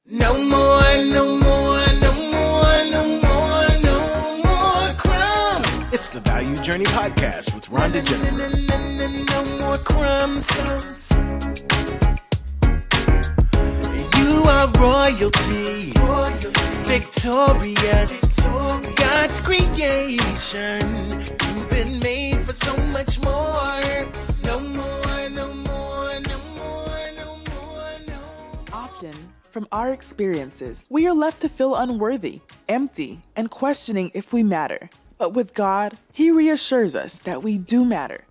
No more, no more, no more, no more, no more crumbs. It's the Value Journey Podcast with Rhonda Jennifer. No more crumbs. You are royalty, victorious, God's creation. You've been made for so much more. No more, no more, no more, no more, no more. Often, from our experiences, we are left to feel unworthy, empty, and questioning if we matter. But with God, He reassures us that we do matter,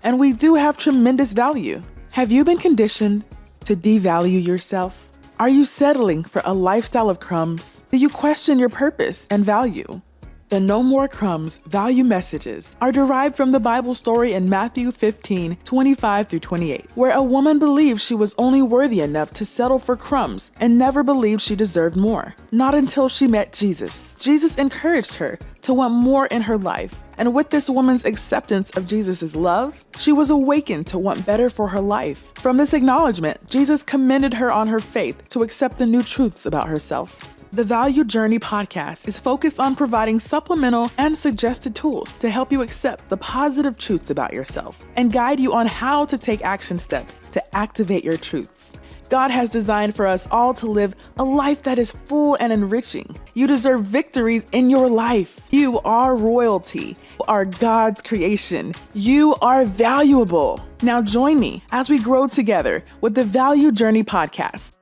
and we do have tremendous value. Have you been conditioned to devalue yourself? Are you settling for a lifestyle of crumbs? Do you question your purpose and value? The No More Crumbs value messages are derived from the Bible story in Matthew 15:25-28, where a woman believed she was only worthy enough to settle for crumbs and never believed she deserved more. Not until she met Jesus. Jesus encouraged her to want more in her life. And with this woman's acceptance of Jesus' love, she was awakened to want better for her life. From this acknowledgement, Jesus commended her on her faith to accept the new truths about herself. The Value Journey podcast is focused on providing supplemental and suggested tools to help you accept the positive truths about yourself and guide you on how to take action steps to activate your truths. God has designed for us all to live a life that is full and enriching. You deserve victories in your life. You are royalty. You are God's creation. You are valuable. Now join me as we grow together with the Value Journey podcast.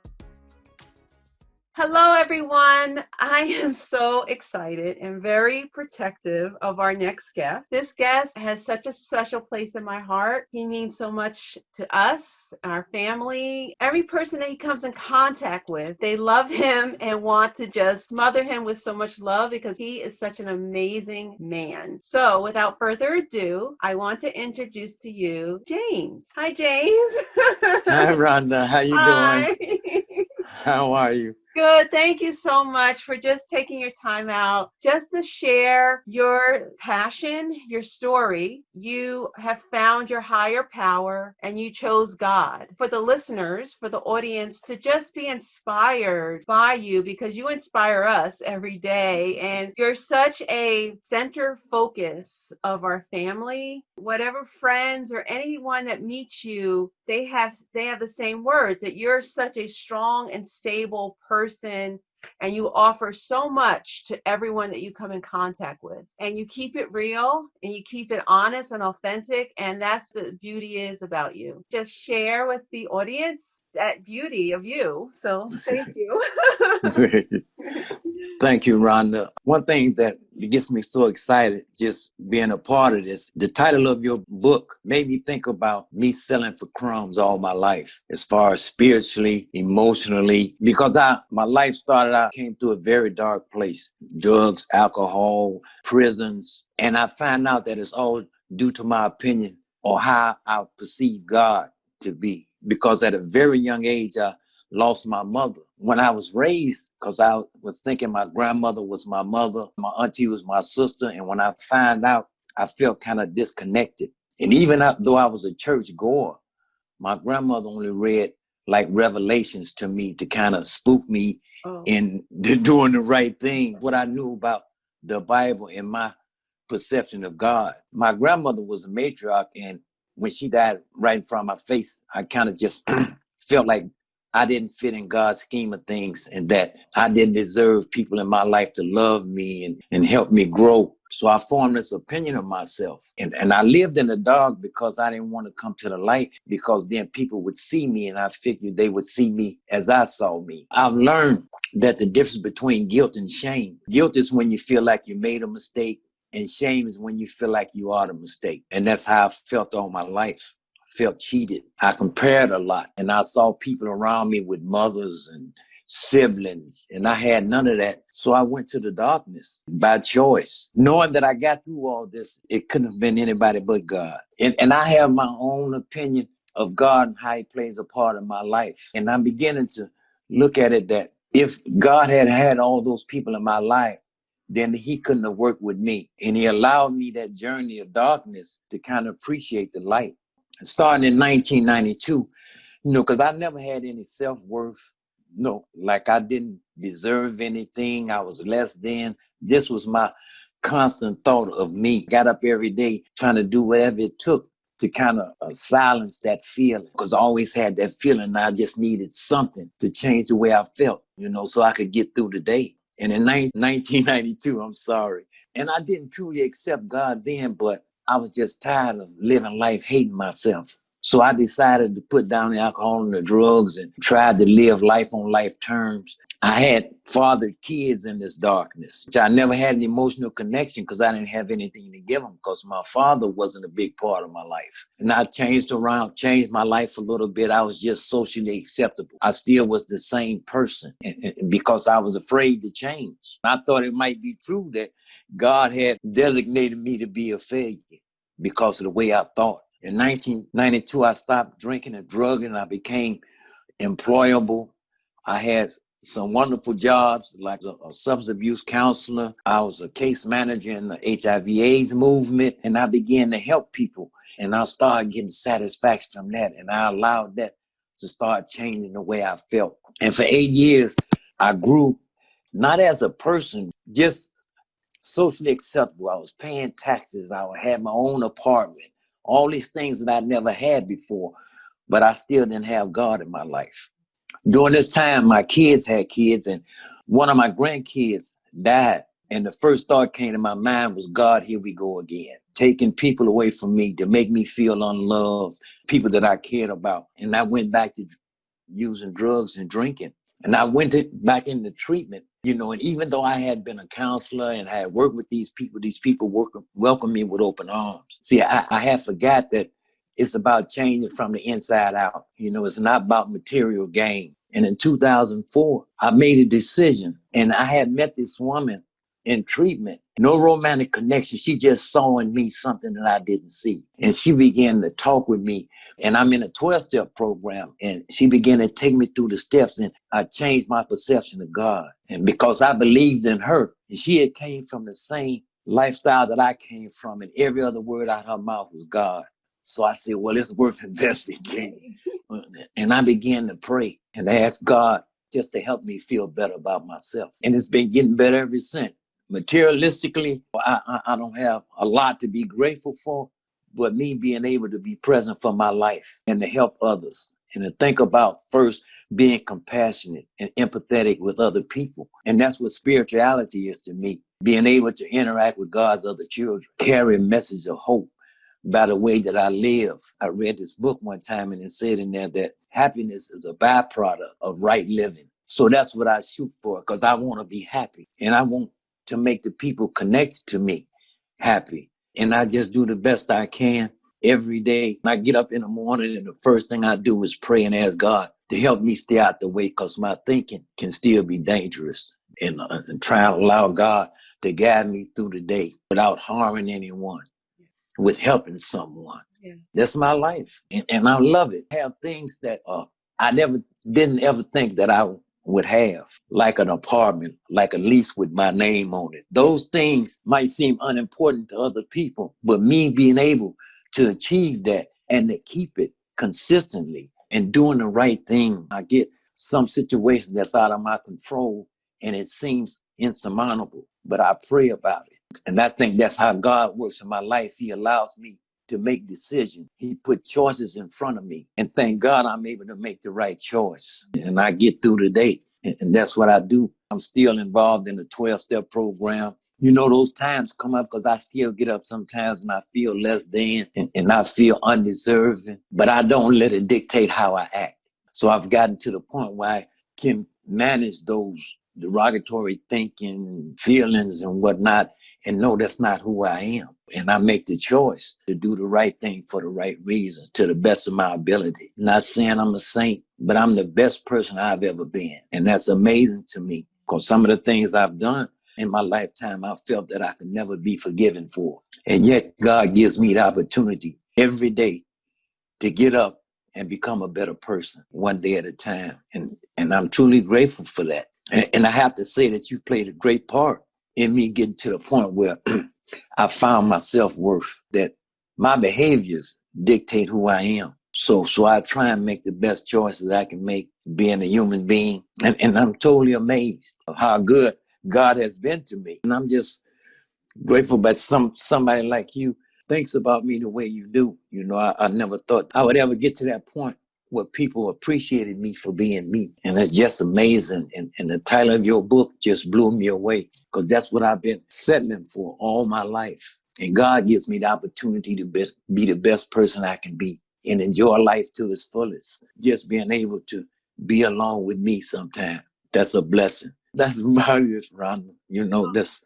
Hello, everyone. I am so excited and very protective of our next guest. This guest has such a special place in my heart. He means so much to us, our family, every person that he comes in contact with. They love him and want to just smother him with so much love because he is such an amazing man. So without further ado, I want to introduce to you James. Hi, James. Hi, Rhonda. How you Hi. doing? How are you? Good. Thank you so much for just taking your time out just to share your passion, your story. You have found your higher power and you chose God. For the listeners, for the audience to just be inspired by you because you inspire us every day and you're such a center focus of our family. Whatever friends or anyone that meets you, they have the same words that you're such a strong and stable person and you offer so much to everyone that you come in contact with, and you keep it real and you keep it honest and authentic, and that's the beauty is about you. Just share with the audience that beauty of you. So thank you. Thank you, Rhonda. One thing that gets me so excited just being a part of this, the title of your book made me think about me selling for crumbs all my life, as far as spiritually, emotionally, because my life started out, came through a very dark place, drugs, alcohol, prisons, and I found out that it's all due to my opinion or how I perceive God to be. Because at a very young age, I lost my mother. When I was raised, because I was thinking my grandmother was my mother, my auntie was my sister, and when I found out, I felt kind of disconnected. And even though I was a church goer, my grandmother only read like Revelations to me to kind of spook me in doing the right thing. What I knew about the Bible and my perception of God. My grandmother was a matriarch, and when she died right in front of my face, I kind of just felt like I didn't fit in God's scheme of things and that I didn't deserve people in my life to love me and help me grow. So I formed this opinion of myself. And I lived in the dark because I didn't want to come to the light, because then people would see me and I figured they would see me as I saw me. I've learned that the difference between guilt and shame. Guilt is when you feel like you made a mistake, and shame is when you feel like you are the mistake. And that's how I felt all my life. Felt cheated. I compared a lot, and I saw people around me with mothers and siblings, and I had none of that. So I went to the darkness by choice, knowing that I got through all this. It couldn't have been anybody but God. And I have my own opinion of God and how He plays a part in my life. And I'm beginning to look at it that if God had had all those people in my life, then He couldn't have worked with me. And He allowed me that journey of darkness to kind of appreciate the light. Starting in 1992, because I never had any self-worth, no, like I didn't deserve anything. I was less than. This was my constant thought of me. Got up every day trying to do whatever it took to kind of silence that feeling, because I always had that feeling and I just needed something to change the way I felt, so I could get through the day. And in 1992, I'm sorry. And I didn't truly accept God then, but I was just tired of living life hating myself. So I decided to put down the alcohol and the drugs and tried to live life on life terms. I had fathered kids in this darkness, which I never had an emotional connection because I didn't have anything to give them because my father wasn't a big part of my life. And I changed my life a little bit. I was just socially acceptable. I still was the same person because I was afraid to change. I thought it might be true that God had designated me to be a failure because of the way I thought. In 1992, I stopped drinking and drugging. I became employable. I had some wonderful jobs like a substance abuse counselor. I was a case manager in the HIV/AIDS movement, and I began to help people. And I started getting satisfaction from that, and I allowed that to start changing the way I felt. And for 8 years, I grew not as a person, just socially acceptable. I was paying taxes. I had my own apartment. All these things that I never had before, but I still didn't have God in my life. During this time, my kids had kids, and one of my grandkids died. And the first thought came to my mind was, God, here we go again, taking people away from me to make me feel unloved, people that I cared about. And I went back to using drugs and drinking. And I went back into treatment, and even though I had been a counselor and had worked with these people welcomed me with open arms. See, I had forgot that it's about changing from the inside out. It's not about material gain. And in 2004, I made a decision, and I had met this woman in treatment. No romantic connection. She just saw in me something that I didn't see. And she began to talk with me. And I'm in a 12-step program. And she began to take me through the steps. And I changed my perception of God. And because I believed in her, and she had came from the same lifestyle that I came from. And every other word out of her mouth was God. So I said, well, it's worth investigating. And I began to pray and ask God just to help me feel better about myself. And it's been getting better ever since. Materialistically, I don't have a lot to be grateful for, but me being able to be present for my life and to help others and to think about first being compassionate and empathetic with other people. And that's what spirituality is to me, being able to interact with God's other children, carry a message of hope by the way that I live. I read this book one time and it said in there that happiness is a byproduct of right living. So that's what I shoot for, because I want to be happy and I want to make the people connected to me happy. And I just do the best I can every day. I get up in the morning and the first thing I do is pray and ask God to help me stay out the way, because my thinking can still be dangerous. And try to allow God to guide me through the day without harming anyone, with helping someone. Yeah. That's my life. And I love it. I have things that I didn't ever think that I would have, like an apartment, like a lease with my name on it. Those things might seem unimportant to other people, but me being able to achieve that and to keep it consistently and doing the right thing. I get some situation that's out of my control and it seems insurmountable, but I pray about it. And I think that's how God works in my life. He allows me to make decisions. He put choices in front of me. And thank God I'm able to make the right choice. And I get through the day. And that's what I do. I'm still involved in the 12-step program. Those times come up because I still get up sometimes and I feel less than and I feel undeserving. But I don't let it dictate how I act. So I've gotten to the point where I can manage those derogatory thinking, feelings and whatnot, and know that's not who I am. And I make the choice to do the right thing for the right reason, to the best of my ability. Not saying I'm a saint, but I'm the best person I've ever been. And that's amazing to me, because some of the things I've done in my lifetime, I felt that I could never be forgiven for. And yet God gives me the opportunity every day to get up and become a better person, one day at a time. And I'm truly grateful for that. And I have to say that you played a great part in me getting to the point where I found my self-worth, that my behaviors dictate who I am. So I try and make the best choices I can make being a human being. And I'm totally amazed of how good God has been to me. And I'm just grateful that somebody like you thinks about me the way you do. You know, I never thought I would ever get to that point where people appreciated me for being me. And it's just amazing. And the title of your book just blew me away, because that's what I've been settling for all my life. And God gives me the opportunity to be the best person I can be and enjoy life to its fullest. Just being able to be alone with me sometime. That's a blessing. That's marvelous, Rhonda. You know, this,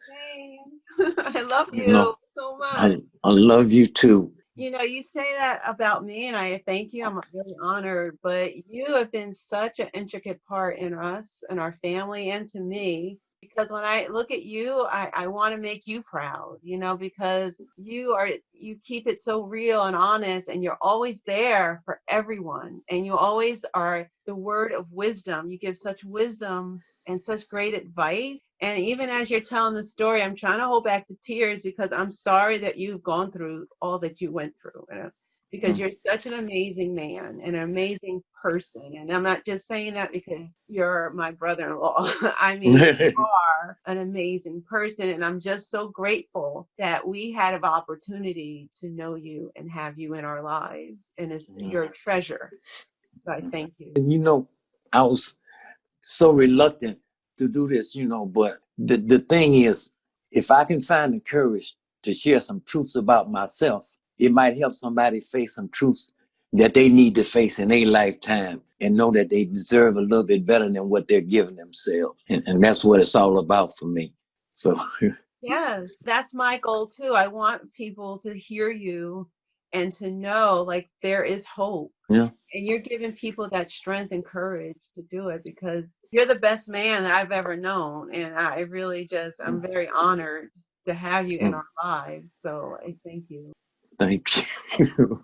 Thanks. I love you know, you so much. I love you too. You know, you say that about me, and I thank you. I'm really honored, but you have been such an intricate part in us and our family and to me. Because when I look at you, I want to make you proud, you know, because you keep it so real and honest, and you're always there for everyone. And you always are the word of wisdom. You give such wisdom and such great advice. And even as you're telling the story, I'm trying to hold back the tears because I'm sorry that you've gone through all that you went through. Because you're such an amazing man and an amazing person. And I'm not just saying that because you're my brother-in-law. I mean, you are an amazing person. And I'm just so grateful that we had an opportunity to know you and have you in our lives. And you're a treasure. So I thank you. And you know, I was so reluctant to do this, you know, but the thing is, if I can find the courage to share some truths about myself, it might help somebody face some truths that they need to face in their lifetime and know that they deserve a little bit better than what they're giving themselves. And that's what it's all about for me. So, Yes, that's my goal too. I want people to hear you and to know like there is hope. yeah. And you're giving people that strength and courage to do it because you're the best man that I've ever known. And I really I'm very honored to have you in our lives. So I thank you. Thank you.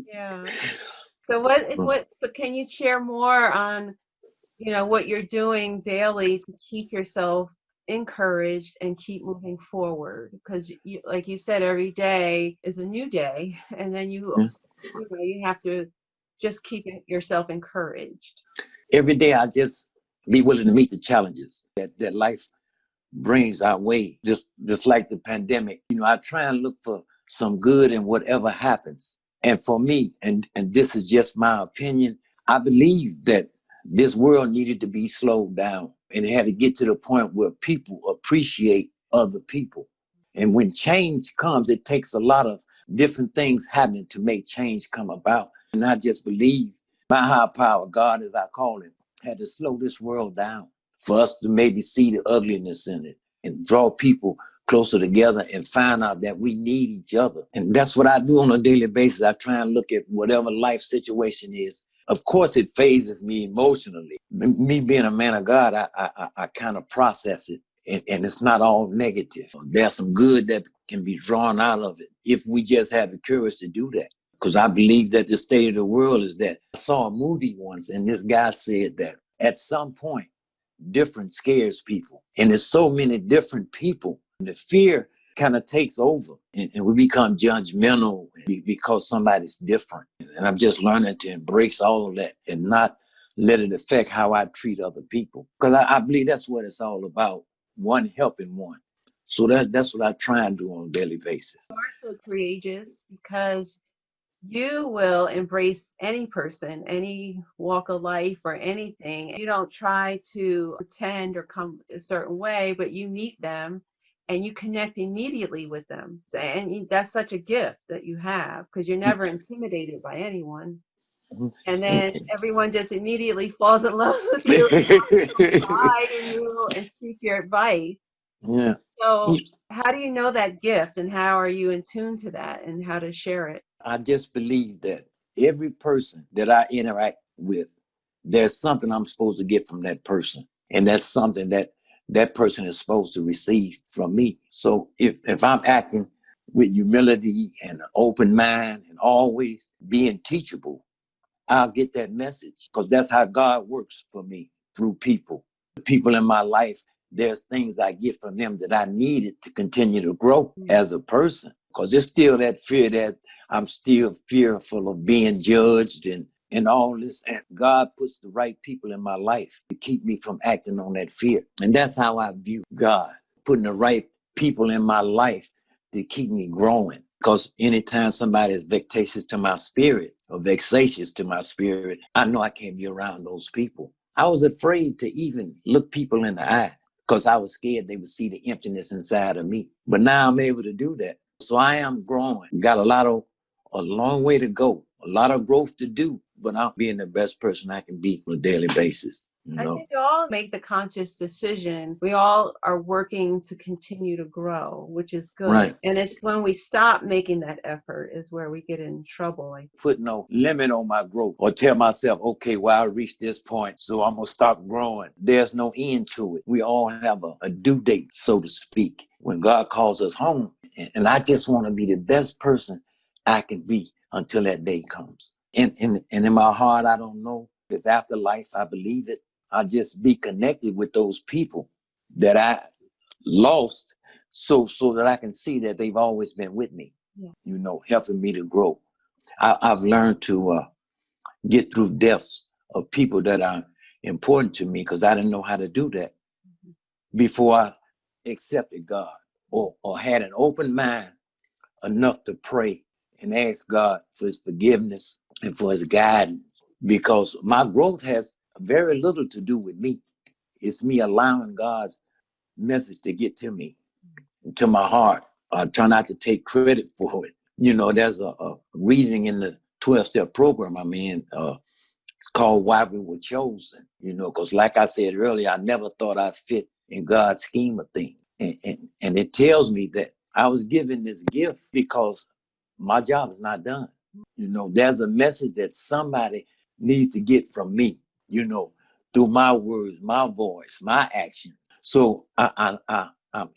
Yeah. So so can you share more on, you know, what you're doing daily to keep yourself encouraged and keep moving forward? Because you, like you said, every day is a new day, and then you have to just keep yourself encouraged. Every day I just be willing to meet the challenges that life brings our way, just like the pandemic. You know, I try and look for some good in whatever happens. And for me, and this is just my opinion, I believe that this world needed to be slowed down, and it had to get to the point where people appreciate other people. And when change comes, it takes a lot of different things happening to make change come about. And I just believe my higher power, God as I call him, had to slow this world down for us to maybe see the ugliness in it and draw people closer together and find out that we need each other. And that's what I do on a daily basis. I try and look at whatever life situation is. Of course, it phases me emotionally. Me being a man of God, I kind of process it. And it's not all negative. There's some good that can be drawn out of it if we just have the courage to do that. Because I believe that the state of the world is that. I saw a movie once, and this guy said that at some point, different scares people. And there's so many different people. And the fear kind of takes over, and we become judgmental because somebody's different. And I'm just learning to embrace all of that and not let it affect how I treat other people. Because I believe that's what it's all about, one helping one. So that's what I try and do on a daily basis. You are so courageous because you will embrace any person, any walk of life or anything. You don't try to pretend or come a certain way, but you meet them and you connect immediately with them. And that's such a gift that you have because you're never intimidated by anyone. And then everyone just immediately falls in love with you, confide in you, and seek your advice. Yeah. So, how do you know that gift, and how are you in tune to that, and how to share it? I just believe that every person that I interact with, there's something I'm supposed to get from that person. And that's something that that person is supposed to receive from me. So if I'm acting with humility and an open mind and always being teachable, I'll get that message, because that's how God works for me, through people. The people in my life, there's things I get from them that I needed to continue to grow as a person. Because it's still that fear that I'm still fearful of being judged and all this. And God puts the right people in my life to keep me from acting on that fear. And that's how I view God, putting the right people in my life to keep me growing. Because anytime somebody is vexatious to my spirit or vexatious to my spirit, I know I can't be around those people. I was afraid to even look people in the eye because I was scared they would see the emptiness inside of me. But now I'm able to do that. So I am growing. Got a long way to go, a lot of growth to do, but I'm being the best person I can be on a daily basis. I think we all make the conscious decision. We all are working to continue to grow, which is good. Right. And it's when we stop making that effort is where we get in trouble. Put no limit on my growth or tell myself, okay, well, I reached this point, so I'm going to stop growing. There's no end to it. We all have a due date, so to speak, when God calls us home. And I just want to be the best person I can be until that day comes. And in my heart, I don't know if it's afterlife. I believe it. I'll just be connected with those people that I lost so that I can see that they've always been with me, helping me to grow. I've learned to get through deaths of people that are important to me because I didn't know how to do that before I accepted God or had an open mind enough to pray and ask God for his forgiveness and for his guidance, because my growth has very little to do with me. It's me allowing God's message to get to me, to my heart. I try not to take credit for it. There's a reading in the 12-step program I'm in. It's called Why We Were Chosen, because like I said earlier, I never thought I'd fit in God's scheme of things. And it tells me that I was given this gift because my job is not done. There's a message that somebody needs to get from me, through my words, my voice, my action. So I'm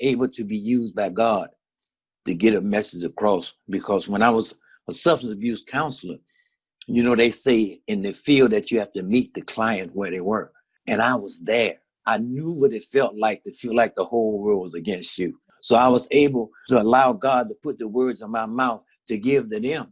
able to be used by God to get a message across, because when I was a substance abuse counselor, they say in the field that you have to meet the client where they were. And I was there. I knew what it felt like to feel like the whole world was against you. So I was able to allow God to put the words in my mouth to give to them,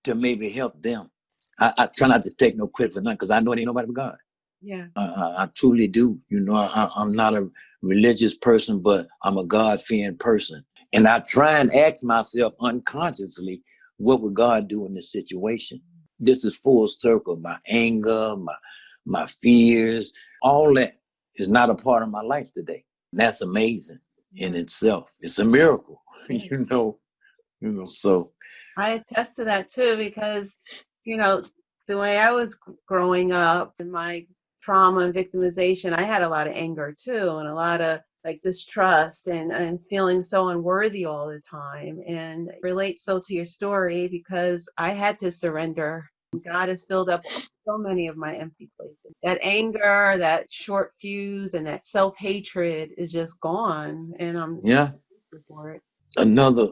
to maybe help them. I try not to take no credit for nothing because I know it ain't nobody but God. Yeah. I truly do. I'm not a religious person, but I'm a God-fearing person. And I try and ask myself unconsciously, what would God do in this situation? This is full circle. My anger, my fears, all that is not a part of my life today. And that's amazing in itself. It's a miracle, so. I attest to that too, because, the way I was growing up and my trauma and victimization, I had a lot of anger too, and a lot of distrust and feeling so unworthy all the time. And it relates so to your story because I had to surrender. God has filled up so many of my empty places. That anger, that short fuse, and that self-hatred is just gone. And I'm for it. Another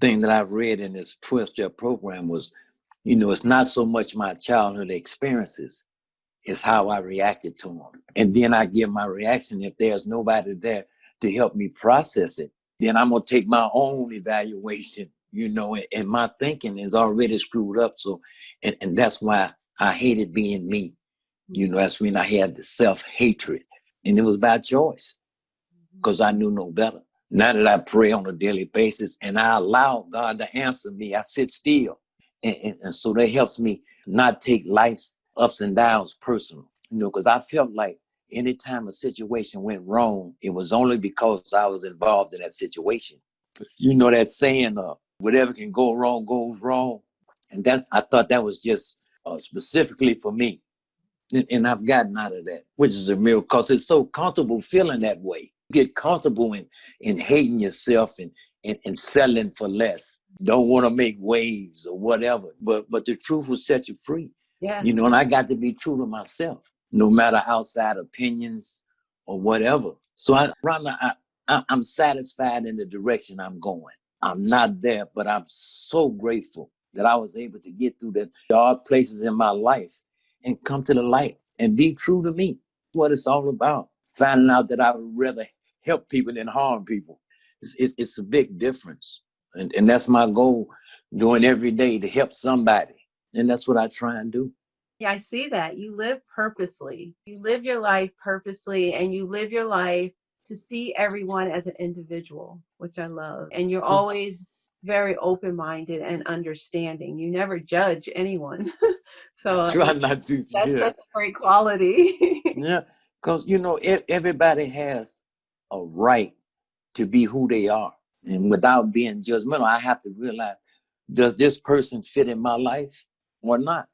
thing that I've read in this 12-step program was, it's not so much my childhood experiences, it's how I reacted to them. And then I give my reaction. If there's nobody there to help me process it, then I'm going to take my own evaluation, and my thinking is already screwed up. So, and that's why I hated being me. That's when I had the self-hatred. And it was by choice because I knew no better. Now that I pray on a daily basis and I allow God to answer me, I sit still. And so that helps me not take life's ups and downs personal, because I felt like anytime a situation went wrong, it was only because I was involved in that situation. That saying, whatever can go wrong goes wrong. And I thought that was just specifically for me. And I've gotten out of that, which is a miracle because it's so comfortable feeling that way. You get comfortable in hating yourself and settling for less. Don't want to make waves or whatever. But the truth will set you free. Yeah. And I got to be true to myself, no matter outside opinions or whatever. So I'm satisfied in the direction I'm going. I'm not there, but I'm so grateful that I was able to get through the dark places in my life and come to the light and be true to me. What it's all about. Finding out that I would rather help people than harm people. It's a big difference. And that's my goal, doing every day to help somebody. And that's what I try and do. Yeah, I see that. You live purposely. You live your life purposely, and you live your life to see everyone as an individual, which I love. And you're always very open-minded and understanding. You never judge anyone. So Try not to, that's yeah. such a great quality. Yeah, because, everybody has a right to be who they are. And without being judgmental, I have to realize, does this person fit in my life or not?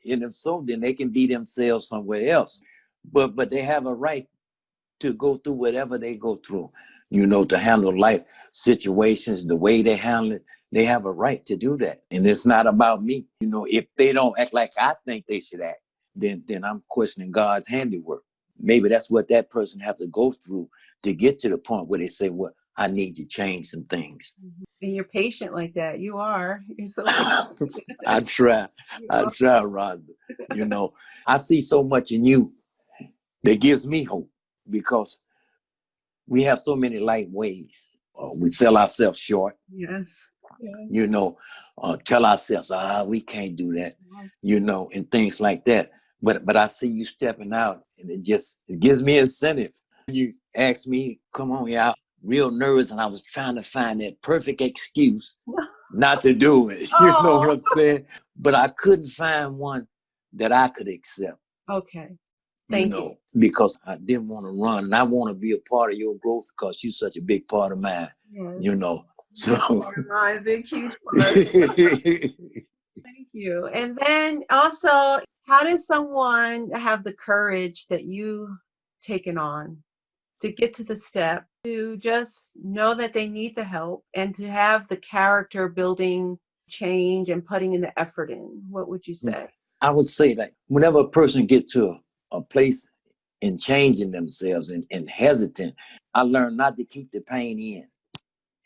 And if so, then they can be themselves somewhere else. But they have a right to go through whatever they go through, to handle life situations the way they handle it. They have a right to do that. And it's not about me. If they don't act like I think they should act, then I'm questioning God's handiwork. Maybe that's what that person have to go through to get to the point where they say, well, I need to change some things. And you're patient like that. You are. You're so patient. I try, Rhonda. I see so much in you that gives me hope, because we have so many light ways. We sell ourselves short. Yes. Tell ourselves, we can't do that, and things like that. But I see you stepping out, and it gives me incentive. You asked me, come on, yeah, real nervous, and I was trying to find that perfect excuse not to do it. You know what I'm saying? But I couldn't find one that I could accept. Okay. Thank you. Because I didn't want to run, and I want to be a part of your growth because you're such a big part of mine. Yes. So My big, huge part. Thank you. And then also, how does someone have the courage that you've taken on to get to the step to just know that they need the help and to have the character building change and putting in the effort in? What would you say? I would say that whenever a person gets to a place in changing themselves and hesitant, I learned not to keep the pain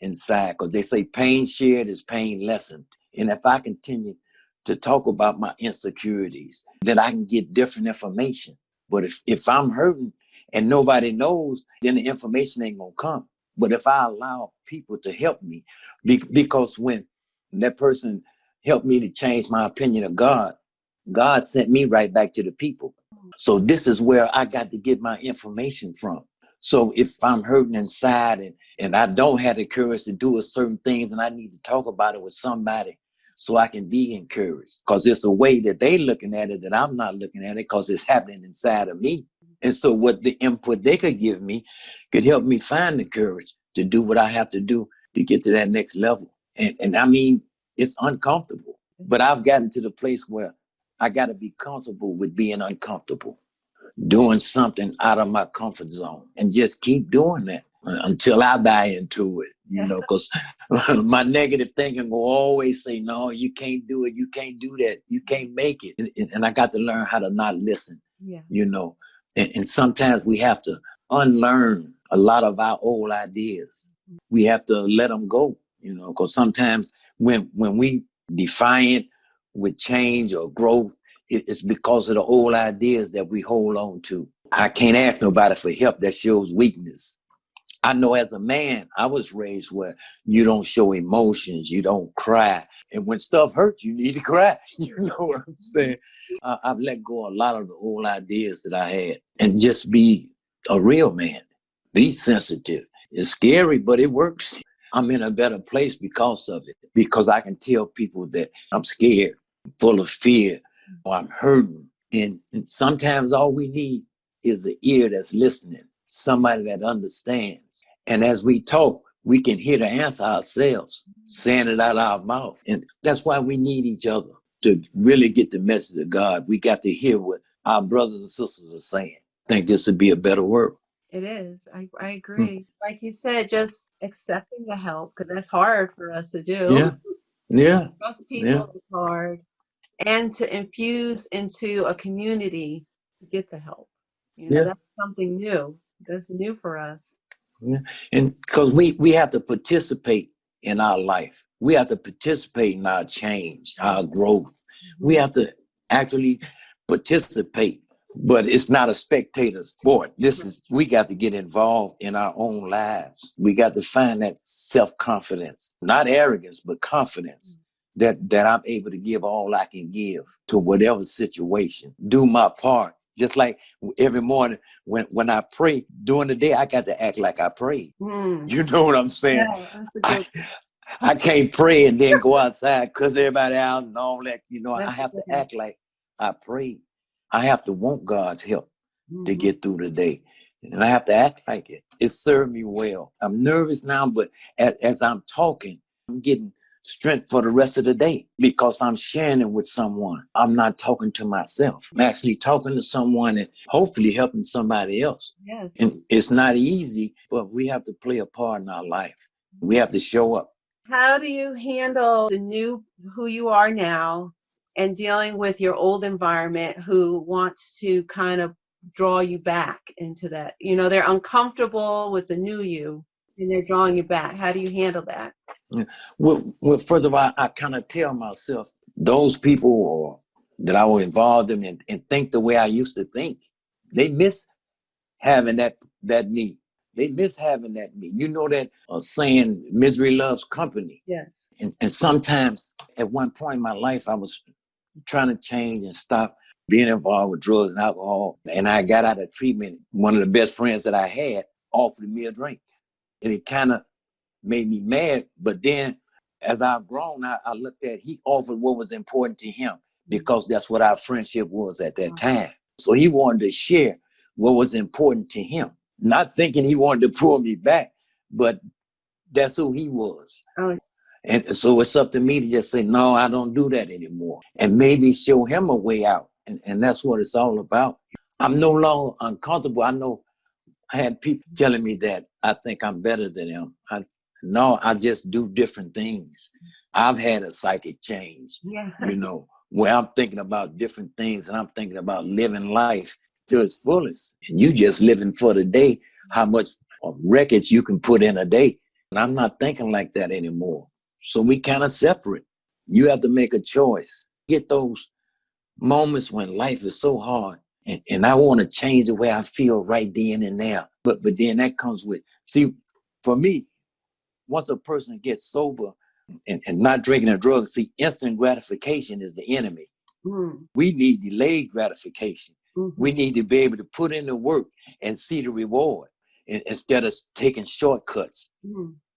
inside, because they say pain shared is pain lessened. And if I continue to talk about my insecurities, then I can get different information. But if I'm hurting and nobody knows, then the information ain't gonna come. But if I allow people to help me, because when that person helped me to change my opinion of God, God sent me right back to the people. So this is where I got to get my information from. So if I'm hurting inside and I don't have the courage to do certain things, and I need to talk about it with somebody so I can be encouraged, because it's a way that they looking at it that I'm not looking at it, because it's happening inside of me. And so what the input they could give me could help me find the courage to do what I have to do to get to that next level. And I mean, it's uncomfortable, but I've gotten to the place where I got to be comfortable with being uncomfortable, doing something out of my comfort zone, and just keep doing that until I die into it, because my negative thinking will always say, no, you can't do it. You can't do that. You can't make it. And I got to learn how to not listen, and sometimes we have to unlearn a lot of our old ideas. We have to let them go, because sometimes when we defiant with change or growth, it's because of the old ideas that we hold on to. I can't ask nobody for help. That shows weakness. I know as a man, I was raised where you don't show emotions, you don't cry. And when stuff hurts, you need to cry. You know what I'm saying? I've let go a lot of the old ideas that I had and just be a real man. Be sensitive. It's scary, but it works. I'm in a better place because of it, because I can tell people that I'm scared, full of fear, or I'm hurting. And sometimes all we need is an ear that's listening, somebody that understands. And as we talk, we can hear the answer ourselves, saying it out of our mouth. And that's why we need each other to really get the message of God. We got to hear what our brothers and sisters are saying. I think this would be a better world. It is. I agree. Like you said, just accepting the help, because that's hard for us to do. Yeah. Most people, it's hard. And to infuse into a community to get the help. That's something new. That's new for us. Yeah. And because we have to participate in our life. We have to participate in our change, our growth. We have to actually participate But it's not a spectator sport. We got to get involved in our own lives. We got to find that self-confidence, not arrogance, but confidence that I'm able to give all I can give to whatever situation. Do my part. Just like every morning when I pray during the day, I got to act like I prayed. You know what I'm saying? Yeah, that's a good I can't pray and then go outside because everybody out and all that. I That's have a to good one. act like I prayed. I have to want God's help to get through the day. And I have to act like it. It served me well. I'm nervous now, but as I'm talking, I'm getting strength for the rest of the day because I'm sharing it with someone. I'm not talking to myself. I'm actually talking to someone and hopefully helping somebody else. Yes. And it's not easy, but we have to play a part in our life. We have to show up. How do you handle the new who you are now and dealing with your old environment who wants to kind of draw you back into that? They're uncomfortable with the new you and they're drawing you back. How do you handle that? Well, first of all, I kind of tell myself those people that I was involved in and think the way I used to think, they miss having that me. They miss having that me. You know that saying, misery loves company. Yes. And sometimes at one point in my life, I was trying to change and stop being involved with drugs and alcohol. And I got out of treatment. One of the best friends that I had offered me a drink. And it kind of made me mad. But then as I've grown, I looked at, he offered what was important to him because that's what our friendship was at that time. So he wanted to share what was important to him, not thinking he wanted to pull me back, but that's who he was. Oh. And so it's up to me to just say, no, I don't do that anymore. And maybe show him a way out. And that's what it's all about. I'm no longer uncomfortable. I know I had people telling me that I think I'm better than them. No, I just do different things. I've had a psychic change, where I'm thinking about different things and I'm thinking about living life to its fullest. And you just living for the day, how much records you can put in a day. And I'm not thinking like that anymore. So we kind of separate. You have to make a choice. Get those moments when life is so hard. And I want to change the way I feel right then and there. But then that comes with, see, for me, once a person gets sober and not drinking and drugs, see, instant gratification is the enemy. We need delayed gratification. We need to be able to put in the work and see the reward instead of taking shortcuts.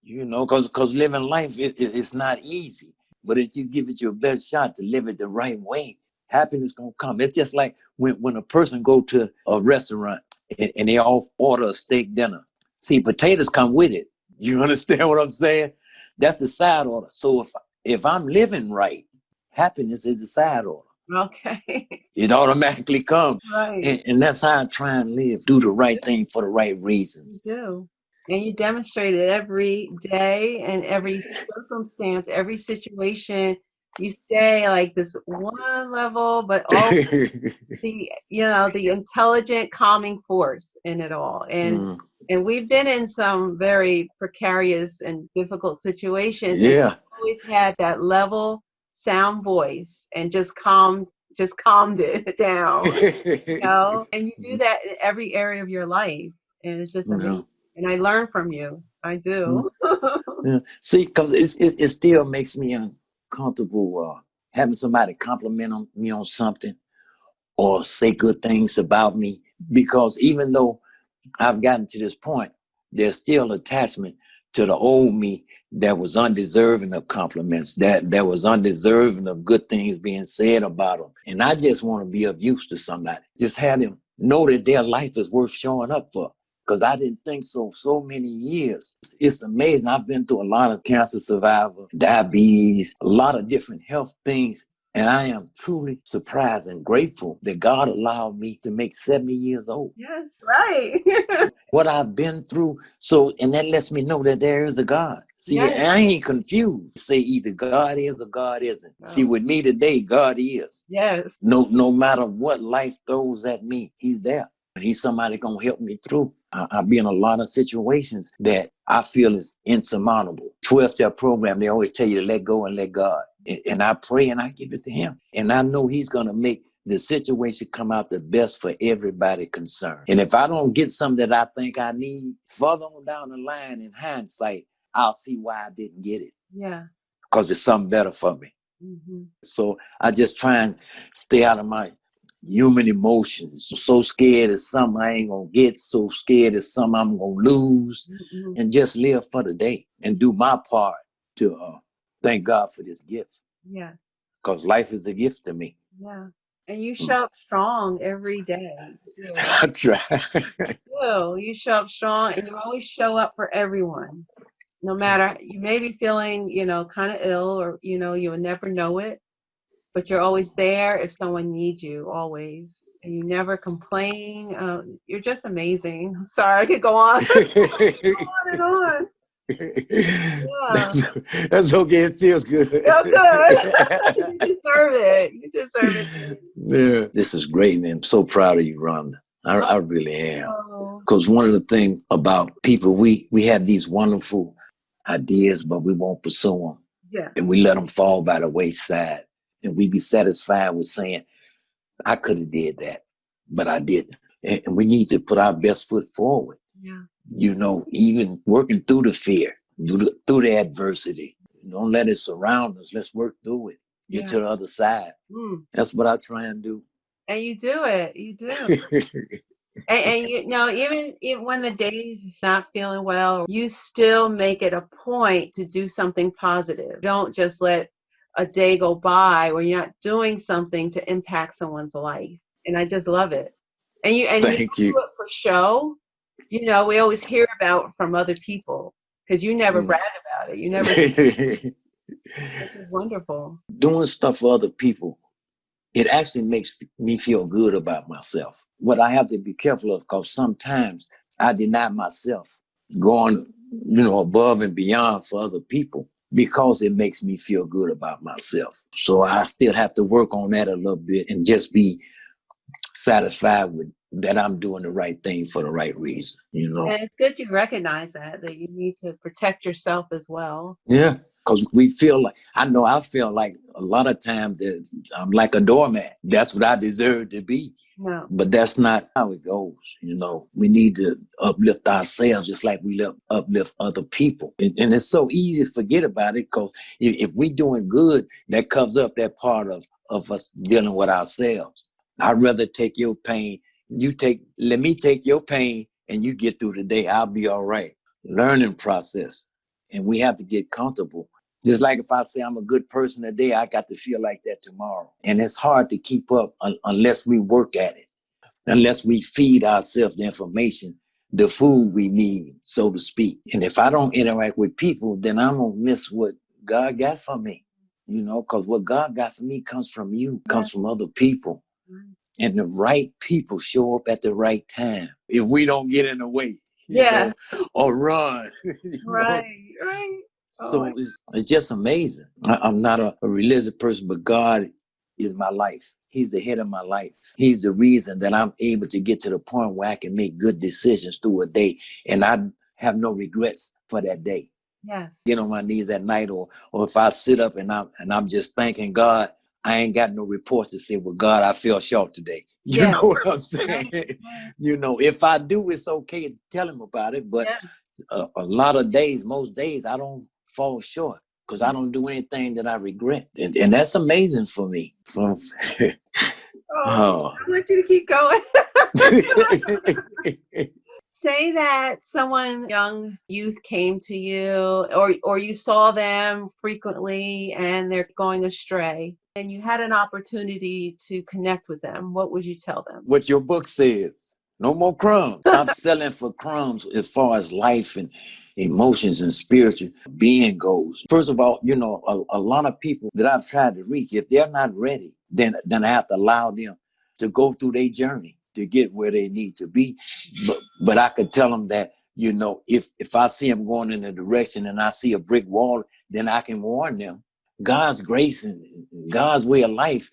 Because living life, it's not easy. But if you give it your best shot to live it the right way, happiness gonna come. It's just like when a person go to a restaurant and they all order a steak dinner. See, potatoes come with it. You understand what I'm saying? That's the side order. So if I'm living right, happiness is the side order. Okay. It automatically comes. Right. And that's how I try and live. Do the right thing for the right reasons. You do. And you demonstrate it every day and every circumstance, every situation. You stay like this one level, but always the intelligent, calming force in it all. And we've been in some very precarious and difficult situations. Yeah. And you've always had that level, sound voice and just calmed it down. And you do that in every area of your life. And it's just amazing. And I learn from you. I do. Yeah. See, because it still makes me uncomfortable having somebody compliment me on something or say good things about me. Because even though I've gotten to this point, there's still attachment to the old me that was undeserving of compliments, that was undeserving of good things being said about them. And I just want to be of use to somebody. Just have them know that their life is worth showing up for. Because I didn't think so many years. It's amazing. I've been through a lot of cancer survivor, diabetes, a lot of different health things. And I am truly surprised and grateful that God allowed me to make 70 years old. Yes, right. What I've been through. And that lets me know that there is a God. See, yes. I ain't confused. Say either God is or God isn't. No. See, with me today, God is. Yes. No matter what life throws at me, he's there. And he's somebody going to help me through. I've been in a lot of situations that I feel is insurmountable. 12-step program, they always tell you to let go and let God. And I pray and I give it to him. And I know he's going to make the situation come out the best for everybody concerned. And if I don't get something that I think I need, further on down the line in hindsight, I'll see why I didn't get it. Yeah. Because it's something better for me. Mm-hmm. So I just try and stay out of my human emotions. I'm so scared of something I ain't gonna get, so scared of something I'm gonna lose, Mm-hmm. and just live for the day and do my part to thank God for this gift. Yeah. Because life is a gift to me. Yeah. And you show up strong every day. I try. You show up strong, and you always show up for everyone. No matter, you may be feeling, kind of ill, or, you'll never know it, but you're always there if someone needs you, always. And you never complain. You're just amazing. Sorry, I could go on, on and on. Yeah. That's okay. It feels good. Oh, good. You deserve it. You deserve it. Yeah. This is great, man. I'm so proud of you, Rhonda. I really am. Oh. Because one of the things about people, we have these wonderful ideas, but we won't pursue them. Yeah. And we let them fall by the wayside. And we be satisfied with saying, I could have did that, but I didn't. And we need to put our best foot forward. Yeah. Even working through the fear, through the adversity. Don't let it surround us. Let's work through it. Get to the other side. That's what I try and do. And you do it. You do. And even when the day's not feeling well, you still make it a point to do something positive. Don't just let a day go by where you're not doing something to impact someone's life. And I just love it. And you Thank you. do it for show. We always hear about from other people, because you never brag about it. You never. This is wonderful. Doing stuff for other people, it actually makes me feel good about myself. What I have to be careful of, because sometimes I deny myself going, above and beyond for other people, because it makes me feel good about myself. So I still have to work on that a little bit and just be satisfied with that I'm doing the right thing for the right reason, And it's good you recognize that you need to protect yourself as well. Yeah, because I feel like a lot of times that I'm like a doormat. That's what I deserve to be. No. But that's not how it goes. We need to uplift ourselves just like we uplift other people. And it's so easy to forget about it, because if we doing good, that covers up that part of us dealing with ourselves. I'd rather take your pain. Let me take your pain and you get through the day. I'll be all right. Learning process. And we have to get comfortable. Just like if I say I'm a good person today, I got to feel like that tomorrow. And it's hard to keep up unless we work at it, unless we feed ourselves the information, the food we need, so to speak. And if I don't interact with people, then I'm going to miss what God got for me, because what God got for me comes from you, comes from other people. And the right people show up at the right time. If we don't get in the way, or run. Right. So it's just amazing. I'm not a religious person, but God is my life. He's the head of my life. He's the reason that I'm able to get to the point where I can make good decisions through a day, and I have no regrets for that day. Yes. Get on my knees at night, or if I sit up and I'm just thanking God, I ain't got no reports to say, well, God, I fell short today. You know what I'm saying? If I do, it's okay to tell him about it. But a lot of days, most days, I don't fall short because I don't do anything that I regret. And that's amazing for me. So, I want you to keep going. Say that someone, young youth, came to you, or you saw them frequently and they're going astray, and you had an opportunity to connect with them. What would you tell them? What your book says. No more crumbs. Stop selling for crumbs as far as life and emotions and spiritual being goes. First of all, a lot of people that I've tried to reach, if they're not ready, then I have to allow them to go through their journey to get where they need to be. But I could tell them that, if I see them going in a direction and I see a brick wall, then I can warn them. God's grace and God's way of life,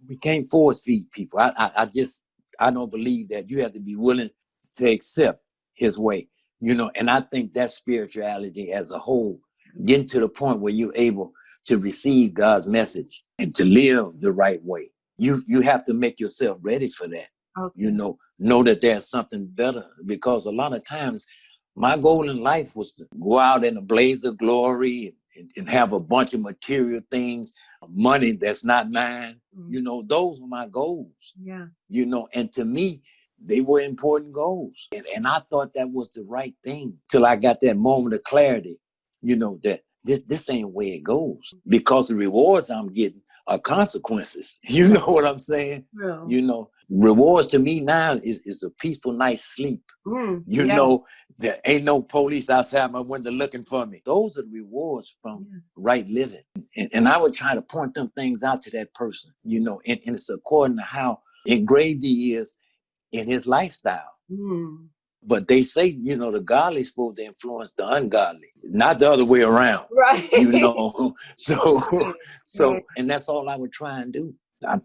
we can't force feed people. I don't believe that. You have to be willing to accept his way, and I think that spirituality as a whole, getting to the point where you're able to receive God's message and to live the right way. You have to make yourself ready for that. Okay. You know that there's something better, because a lot of times my goal in life was to go out in a blaze of glory and have a bunch of material things, money that's not mine. Those were my goals. Yeah. And to me, they were important goals. And I thought that was the right thing till I got that moment of clarity, that this ain't where it goes, because the rewards I'm getting are consequences. You know what I'm saying? True. Rewards to me now is a peaceful night's sleep. Yeah. There ain't no police outside my window looking for me. Those are the rewards from right living. And I would try to point them things out to that person, and it's according to how engraved he is in his lifestyle. But they say, the godly supposed to influence the ungodly, not the other way around. Right. So, and that's all I would try and do.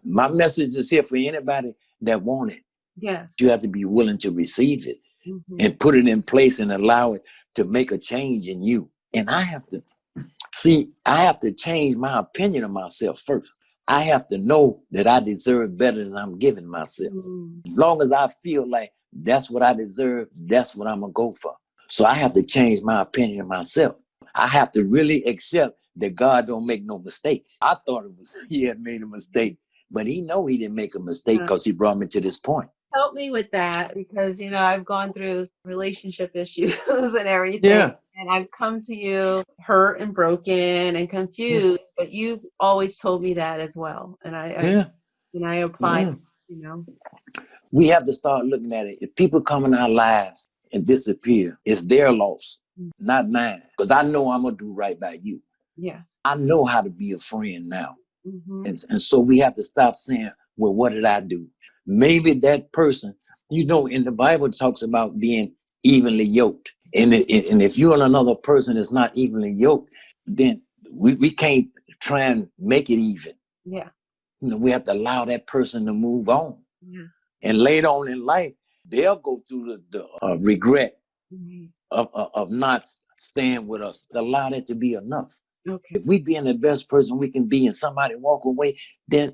My message is here for anybody that want it. Yes. You have to be willing to receive it and put it in place and allow it to make a change in you. And I have to change my opinion of myself first. I have to know that I deserve better than I'm giving myself. As long as I feel like that's what I deserve, that's what I'm going to go for. So I have to change my opinion of myself. I have to really accept that God don't make no mistakes. I thought he had made a mistake, but he know he didn't make a mistake because he brought me to this point. Help me with that, because, I've gone through relationship issues and everything. Yeah. And I've come to you hurt and broken and confused, but you always told me that as well. And I applied, We have to start looking at it. If people come in our lives and disappear, it's their loss, not mine. Because I know I'm going to do right by you. Yes. I know how to be a friend now. And so we have to stop saying, well, what did I do? Maybe that person, in the Bible talks about being evenly yoked. And if you and another person is not evenly yoked, then we can't try and make it even. Yeah. We have to allow that person to move on. Yeah. And later on in life, they'll go through the regret of not staying with us. Allow that to be enough. Okay. If we being the best person we can be and somebody walk away, then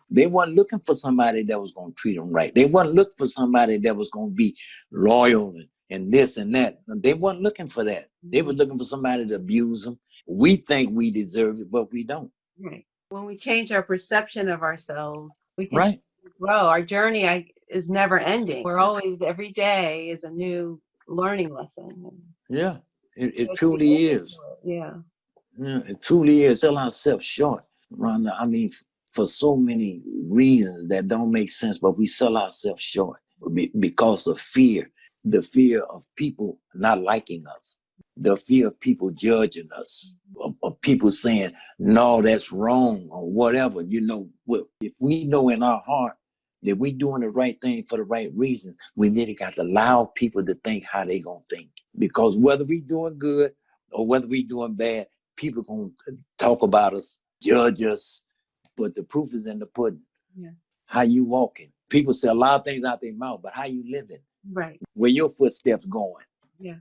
they weren't looking for somebody that was going to treat them right. They weren't looking for somebody that was going to be loyal and this and that. They weren't looking for that. They were looking for somebody to abuse them. We think we deserve it, but we don't. Right. When we change our perception of ourselves, we can grow. Our journey is never ending. We're always, every day is a new learning lesson. Yeah, it truly is. Yeah. Yeah, it truly is. Sell ourselves short, Rhonda. I mean, for so many reasons that don't make sense, but we sell ourselves short because of fear. The fear of people not liking us. The fear of people judging us. Of people saying, no, that's wrong or whatever. If we know in our heart that we're doing the right thing for the right reasons, we really got to allow people to think how they going to think. Because whether we doing good or whether we doing bad, people going to talk about us, judge us, but the proof is in the pudding. Yes. How you walking? People say a lot of things out their mouth, but how you living? Right. Where your footsteps going? Yeah.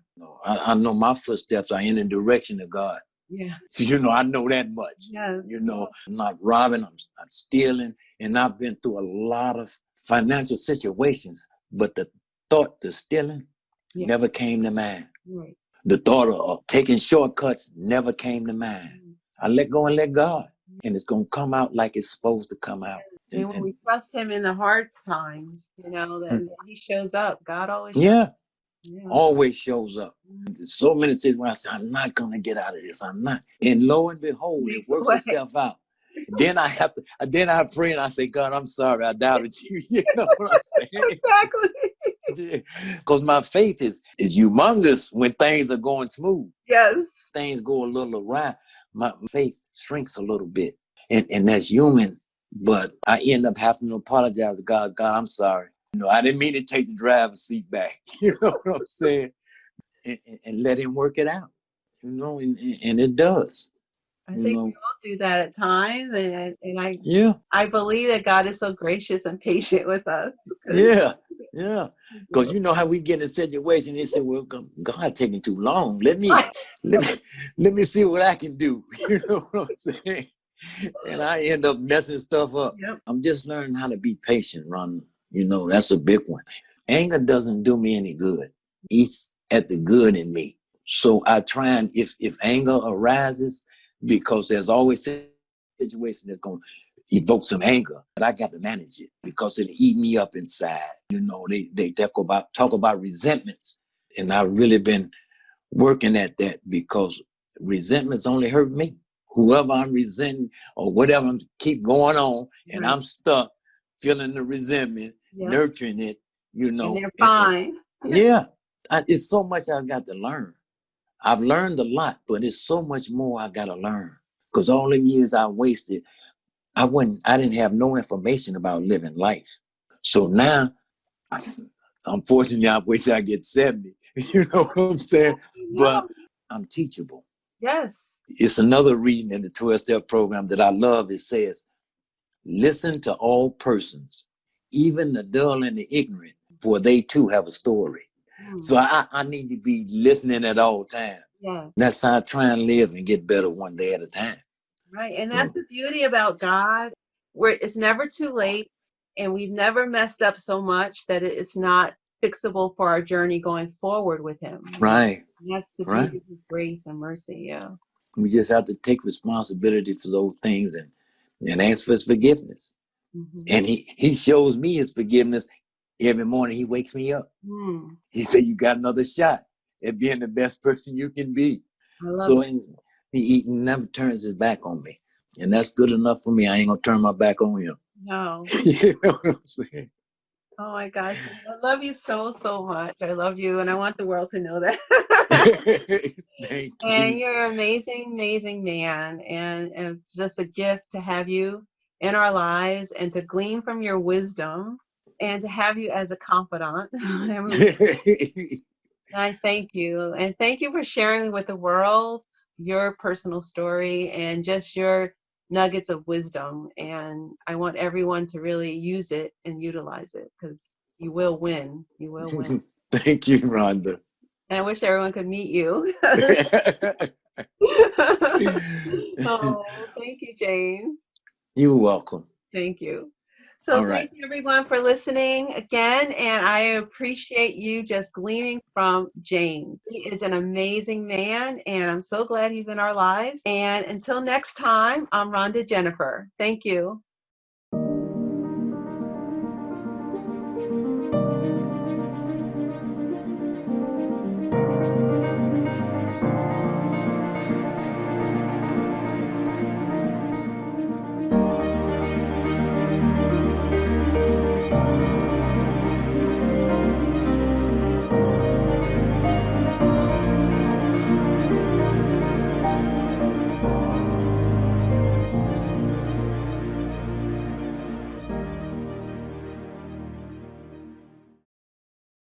I know my footsteps are in the direction of God. Yeah. So, I know that much. Yes. I'm not robbing, I'm stealing, and I've been through a lot of financial situations, but the thought to stealing never came to mind. Right. The thought of taking shortcuts never came to mind. I let go and let God, and it's going to come out like it's supposed to come out. And when we trust him in the hard times, that he shows up. God always shows up. Always shows up. There's so many situations where I say, I'm not going to get out of this. I'm not. And lo and behold, it works itself out. Then I pray and I say, God, I'm sorry. I doubted you. You know what I'm saying? Exactly. Because my faith is humongous when things are going smooth. Yes. Things go a little awry. My faith shrinks a little bit. And that's human. But I end up having to apologize to God. God, I'm sorry. I didn't mean to take the driver's seat back. You know what I'm saying? And let him work it out. And it does. I think we all do that at times, and I believe that God is so gracious and patient with us. Yeah. Because you know how we get in a situation, they say, well, God taking too long. Let me see what I can do. You know what I'm saying? and I end up messing stuff up. Yep. I'm just learning how to be patient, Ron. You know, that's a big one. Anger doesn't do me any good. Eats at the good in me. So I try and if anger arises, because there's always situations that's going to evoke some anger, but I got to manage it because it'll eat me up inside. You know, they talk about resentments, and I've really been working at that because resentments only hurt me. Whoever I'm resenting or whatever keep going on, and Right. I'm stuck feeling the resentment, Yep. nurturing it, you know. And they're fine. Yeah, it's so much I've got to learn. I've learned a lot, but it's so much more I got to learn. Because all the years I wasted, I didn't have no information about living life. So now, unfortunately, I wish I get 70. You know what I'm saying? Yeah. But I'm teachable. Yes. It's another reading in the 12-step program that I love. It says, listen to all persons, even the dull and the ignorant, for they too have a story. So I need to be listening at all times. Yes. That's how I try and live and get better one day at a time. Right. And that's the beauty about God, where it's never too late and we've never messed up so much that it's not fixable for our journey going forward with him. Right. And that's the Right. beauty of his grace and mercy. Yeah. We just have to take responsibility for those things and ask for his forgiveness. Mhm. And he shows me his forgiveness every morning. He wakes me up. Mm. He said, you got another shot at being the best person you can be. I love So it. he never turns his back on me. And that's good enough for me. I ain't going to turn my back on him. No. You know what I'm saying? Oh my gosh. I love you so, so much. I love you. And I want the world to know that. Thank And you. you're an amazing, amazing man. And it's just a gift to have you in our lives and to glean from your wisdom and to have you as a confidant. I thank you. And thank you for sharing with the world your personal story and just your nuggets of wisdom. And I want everyone to really use it and utilize it because you will win. You will win. Thank you, Rhonda. And I wish everyone could meet you. Oh, thank you, James. You're welcome. Thank you. So All right. thank you everyone for listening again. And I appreciate you just gleaning from James. He is an amazing man and I'm so glad he's in our lives. And until next time, I'm Rhonda Jennifer. Thank you.